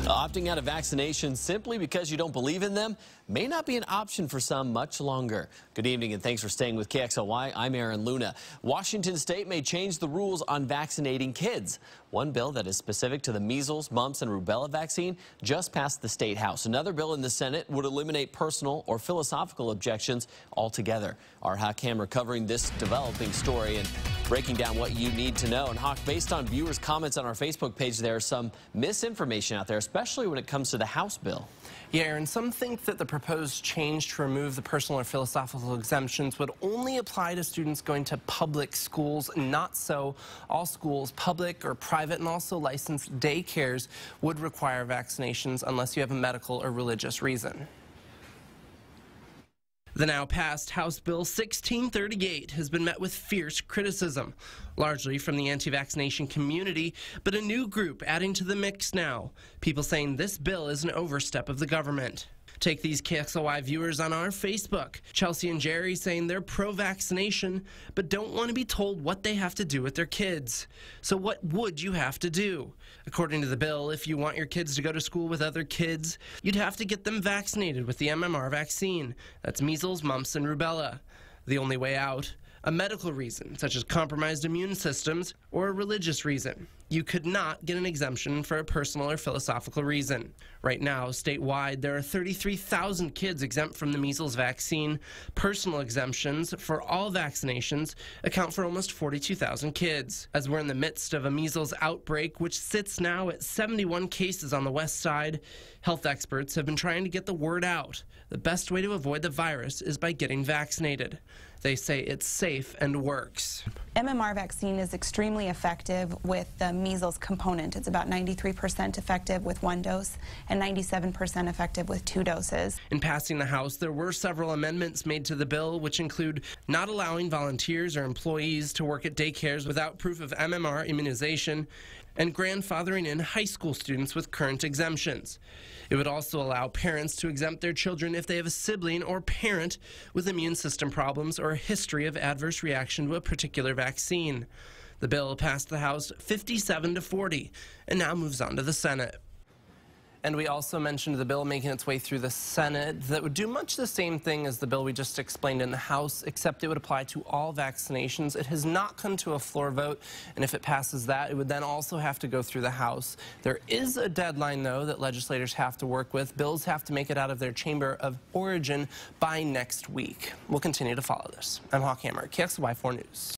Opting out of vaccinations simply because you don't believe in them may not be an option for some much longer. Good evening and thanks for staying with KXLY. I'm Aaron Luna. Washington State may change the rules on vaccinating kids. One bill that is specific to the measles, mumps, and rubella vaccine just passed the State House. Another bill in the Senate would eliminate personal or philosophical objections altogether. Our Hawk camera covering this developing story and breaking down what you need to know. And Hawk, based on viewers' comments on our Facebook page, there is some misinformation out there, especially when it comes to the House bill. Yeah, Aaron, some think that the proposed change to remove the personal or philosophical exemptions would only apply to students going to public schools. Not so. All schools, public or private, and also licensed daycares would require vaccinations unless you have a medical or religious reason. The now passed House Bill 1638 has been met with fierce criticism, largely from the anti-vaccination community, but a new group adding to the mix now. People saying this bill is an overstep of the government. Take these KXLY viewers on our Facebook. Chelsea and Jerry saying they're pro-vaccination, but don't want to be told what they have to do with their kids. So what would you have to do? According to the bill, if you want your kids to go to school with other kids, you'd have to get them vaccinated with the MMR vaccine. That's measles, mumps, and rubella. The only way out, a medical reason, such as compromised immune systems, or a religious reason. You could not get an exemption for a personal or philosophical reason. Right now, statewide, there are 33,000 kids exempt from the measles vaccine. Personal exemptions for all vaccinations account for almost 42,000 kids. As we're in the midst of a measles outbreak, which sits now at 71 cases on the west side, health experts have been trying to get the word out. The best way to avoid the virus is by getting vaccinated. They say it's safe and works. MMR vaccine is extremely effective with the measles component. It's about 93% effective with 1 dose and 97% effective with 2 doses. In passing the House, there were several amendments made to the bill, which include not allowing volunteers or employees to work at daycares without proof of MMR immunization, and grandfathering in high school students with current exemptions. It would also allow parents to exempt their children if they have a sibling or parent with immune system problems or a history of adverse reaction to a particular vaccine. The bill passed the House 57-40 and now moves on to the Senate. And we also mentioned the bill making its way through the Senate that would do much the same thing as the bill we just explained in the House, except it would apply to all vaccinations. It has not come to a floor vote, and if it passes that, it would then also have to go through the House. There is a deadline, though, that legislators have to work with. Bills have to make it out of their chamber of origin by next week. We'll continue to follow this. I'm Hawk Hammer, KXLY 4 News.